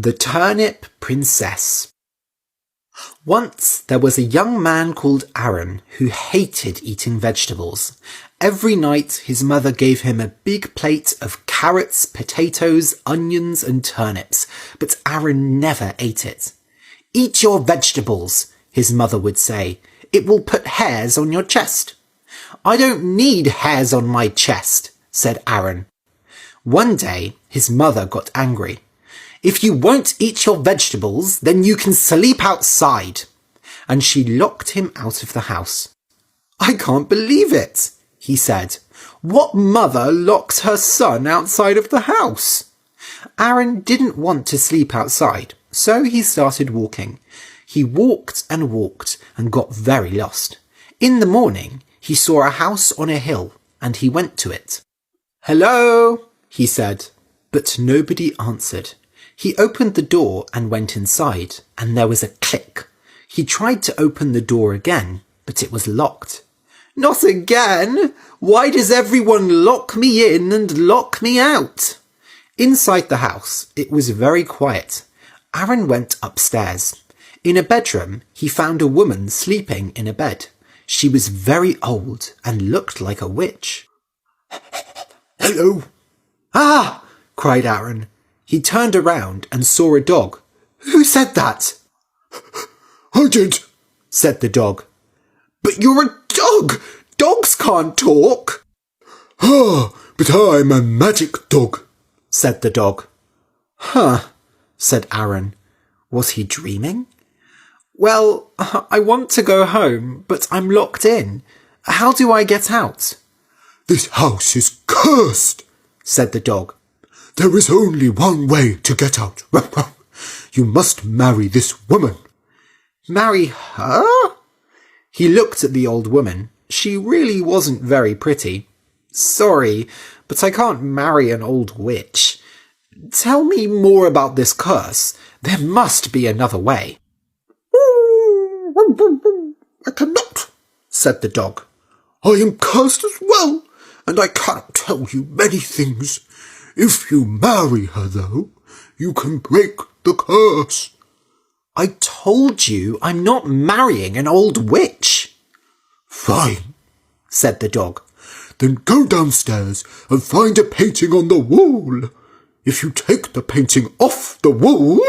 The Turnip Princess. Once there was a young man called Aaron who hated eating vegetables. Every night his mother gave him a big plate of carrots, potatoes, onions and turnips, but Aaron never ate it. "Eat your vegetables," his mother would say. "It will put hairs on your chest." "I don't need hairs on my chest," said Aaron. One day his mother got angry. "If you won't eat your vegetables, then you can sleep outside." And she locked him out of the house. "I can't believe it," he said. "What mother locks her son outside of the house?" Aaron didn't want to sleep outside, so he started walking. He walked and got very lost. In the morning, he saw a house on a hill, and he went to it. "Hello," he said, but nobody answered. He opened the door and went inside, and there was a click. He tried to open the door again, but it was locked. "Not again! Why does everyone lock me in and lock me out?" Inside the house, it was very quiet. Aaron went upstairs. In a bedroom, he found a woman sleeping in a bed. She was very old and looked like a witch. "Hello!" "Ah!" cried Aaron. He turned around and saw a dog. "Who said that?" "I did," said the dog. "But you're a dog! Dogs can't talk!" "Ah, but I'm a magic dog," said the dog. "Huh," said Aaron. Was he dreaming? "Well, I want to go home, but I'm locked in. How do I get out?" "This house is cursed," said the dog. "There is only one way to get out. You must marry this woman." "Marry her?" He looked at the old woman. She really wasn't very pretty. "Sorry, but I can't marry an old witch. Tell me more about this curse. There must be another way." "I cannot," said the dog. "I am cursed as well, and I cannot tell you many things. If you marry her, though, you can break the curse." "I told you I'm not marrying an old witch." "Fine," said the dog. "Then go downstairs and find a painting on the wall. If you take the painting off the wall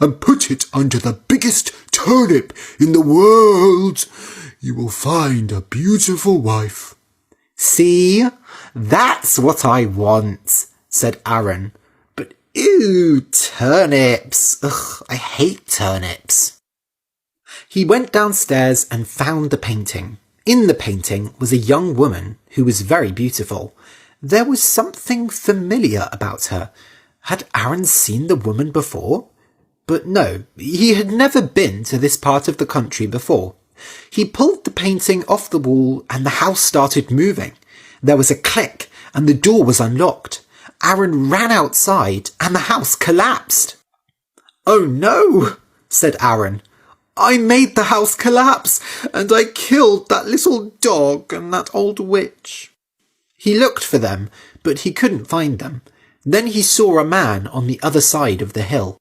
and put it under the biggest turnip in the world, you will find a beautiful wife." "See? That's what I want," said Aaron. "But ew, turnips. Ugh, I hate turnips." He went downstairs and found the painting. In the painting was a young woman who was very beautiful. There was something familiar about her. Had Aaron seen the woman before? But no, he had never been to this part of the country before. He pulled the painting off the wall and the house started moving. There was a click and the door was unlocked. Aaron ran outside and the house collapsed. "Oh no," said Aaron. "I made the house collapse and I killed that little dog and that old witch." He looked for them, but he couldn't find them. Then he saw a man on the other side of the hill.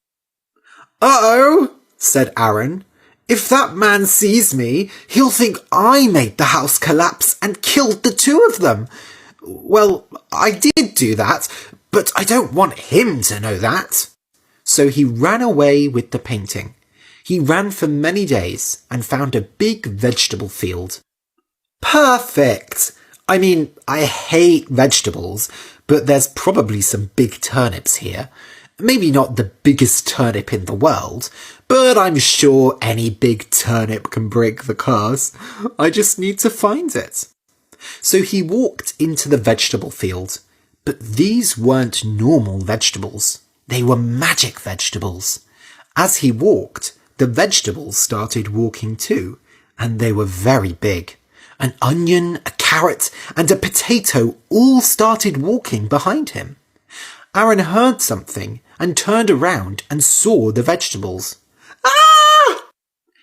"Uh-oh," said Aaron. "If that man sees me, he'll think I made the house collapse and killed the two of them. Well, I did do that, but I don't want him to know that." So he ran away with the painting. He ran for many days and found a big vegetable field. Perfect! I mean, I hate vegetables, but there's probably some big turnips here. Maybe not the biggest turnip in the world, but I'm sure any big turnip can break the curse. I just need to find it. So he walked into the vegetable field, but these weren't normal vegetables. They were magic vegetables. As he walked, the vegetables started walking too, and they were very big. An onion, a carrot, and a potato all started walking behind him. Aaron heard something and turned around and saw the vegetables. Ah!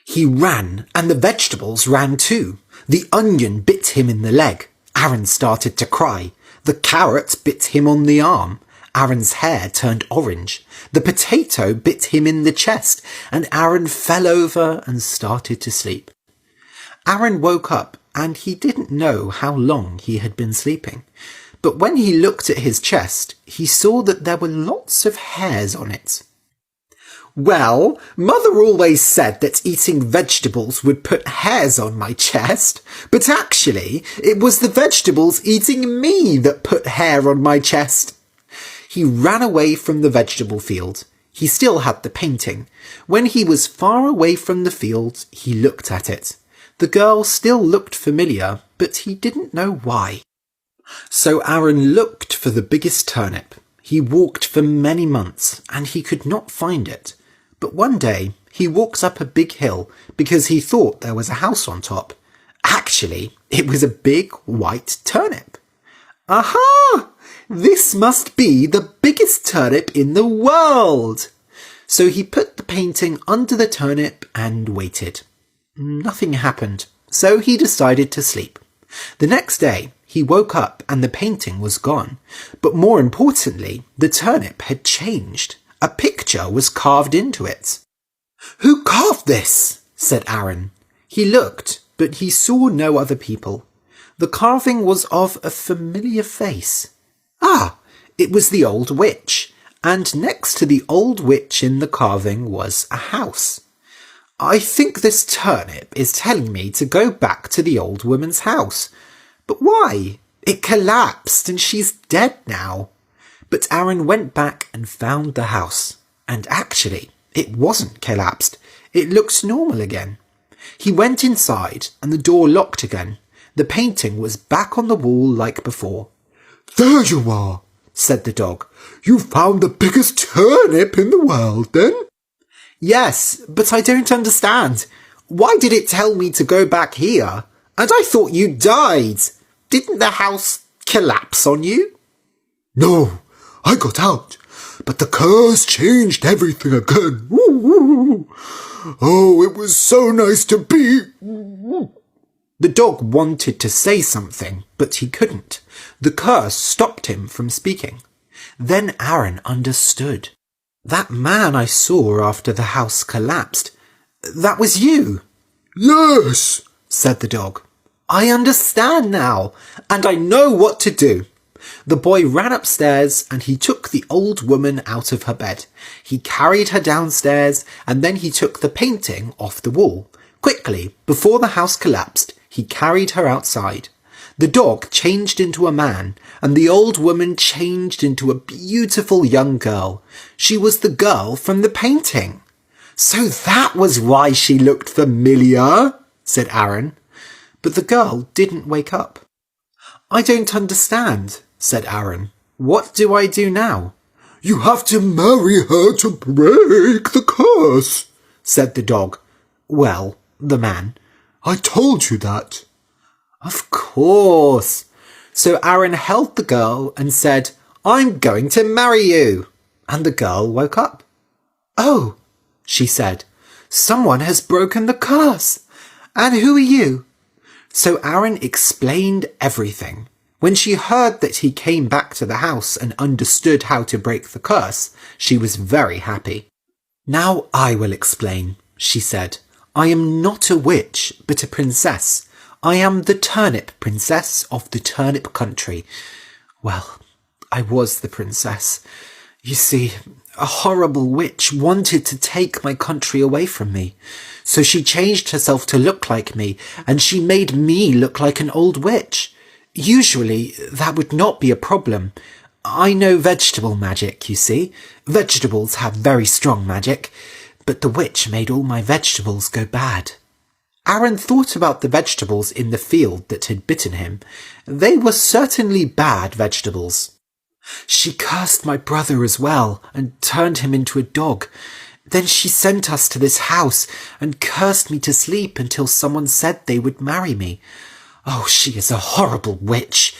He ran, and the vegetables ran too. The onion bit him in the leg. Aaron started to cry. The carrot bit him on the arm. Aaron's hair turned orange. The potato bit him in the chest, and Aaron fell over and started to sleep. Aaron woke up, and he didn't know how long he had been sleeping. But when he looked at his chest, he saw that there were lots of hairs on it. "Well, Mother always said that eating vegetables would put hairs on my chest, but actually it was the vegetables eating me that put hair on my chest." He ran away from the vegetable field. He still had the painting. When he was far away from the field, he looked at it. The girl still looked familiar, but he didn't know why. So Aaron looked for the biggest turnip. He walked for many months, and he could not find it. But one day, he walked up a big hill because he thought there was a house on top. Actually, it was a big white turnip. "Aha! This must be the biggest turnip in the world!" So he put the painting under the turnip and waited. Nothing happened, so he decided to sleep. The next day, he woke up and the painting was gone. But more importantly, the turnip had changed. A picture was carved into it. "Who carved this?" said Aaron. He looked, but he saw no other people. The carving was of a familiar face. Ah, it was the old witch, and next to the old witch in the carving was a house. "I think this turnip is telling me to go back to the old woman's house. But why? It collapsed and she's dead now." But Aaron went back and found the house. And actually, it wasn't collapsed. It looked normal again. He went inside and the door locked again. The painting was back on the wall like before. "There you are," said the dog. "You found the biggest turnip in the world, then?" "Yes, but I don't understand. Why did it tell me to go back here? And I thought you died. Didn't the house collapse on you?" "No, I got out, but the curse changed everything again. Oh, it was so nice to be..." The dog wanted to say something, but he couldn't. The curse stopped him from speaking. Then Aaron understood. "That man I saw after the house collapsed, that was you." "Yes," said the dog. "I understand now, and I know what to do." The boy ran upstairs and he took the old woman out of her bed. He carried her downstairs and then he took the painting off the wall. Quickly, before the house collapsed, he carried her outside. The dog changed into a man and the old woman changed into a beautiful young girl. She was the girl from the painting. "So that was why she looked familiar," said Aaron. But the girl didn't wake up. "I don't understand," said Aaron. "What do I do now?" "You have to marry her to break the curse," said the dog. "Well, the man." "I told you that." "Of course." So Aaron held the girl and said, "I'm going to marry you." And the girl woke up. "Oh," she said, "someone has broken the curse. And who are you?" So Aaron explained everything. When she heard that he came back to the house and understood how to break the curse, she was very happy. "Now I will explain," she said. "I am not a witch, but a princess. I am the turnip princess of the turnip country. Well, I was the princess. You see, a horrible witch wanted to take my country away from me. So she changed herself to look like me, and she made me look like an old witch. Usually, that would not be a problem. I know vegetable magic, you see. Vegetables have very strong magic. But the witch made all my vegetables go bad." Aaron thought about the vegetables in the field that had bitten him. They were certainly bad vegetables. "She cursed my brother as well, and turned him into a dog. Then she sent us to this house, and cursed me to sleep until someone said they would marry me. Oh, she is a horrible witch.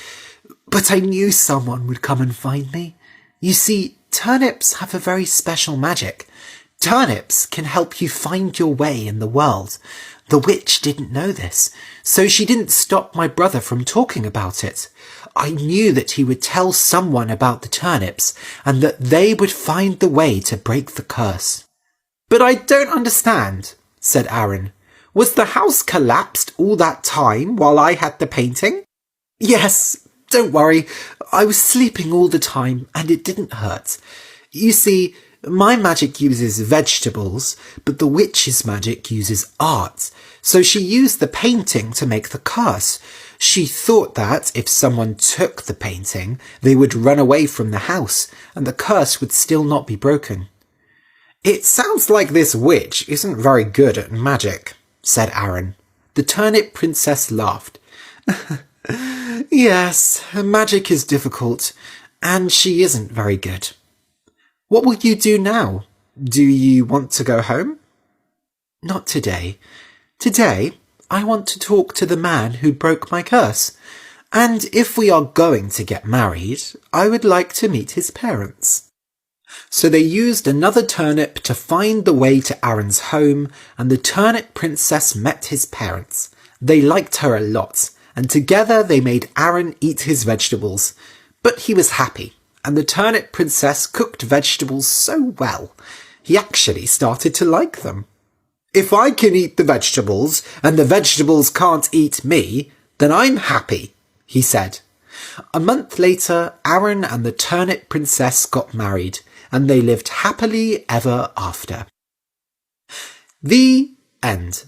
But I knew someone would come and find me. You see, turnips have a very special magic. Turnips can help you find your way in the world. The witch didn't know this, so she didn't stop my brother from talking about it. I knew that he would tell someone about the turnips and that they would find the way to break the curse. But I don't understand, said Aaron. Was the house collapsed all that time while I had the painting? Yes, don't worry. I was sleeping all the time and it didn't hurt. You see, my magic uses vegetables, but the witch's magic uses art. So she used the painting to make the curse. She thought that if someone took the painting, they would run away from the house and the curse would still not be broken. It sounds like this witch isn't very good at magic, said Aaron. The turnip princess laughed. Yes, magic is difficult, and she isn't very good. What will you do now? Do you want to go home? Not today. Today, I want to talk to the man who broke my curse, and if we are going to get married, I would like to meet his parents. So they used another turnip to find the way to Aaron's home, and the turnip princess met his parents. They liked her a lot, and together they made Aaron eat his vegetables. But he was happy, and the turnip princess cooked vegetables so well, he actually started to like them. If I can eat the vegetables, and the vegetables can't eat me, then I'm happy, he said. A month later, Aaron and the turnip princess got married, and they lived happily ever after. The end.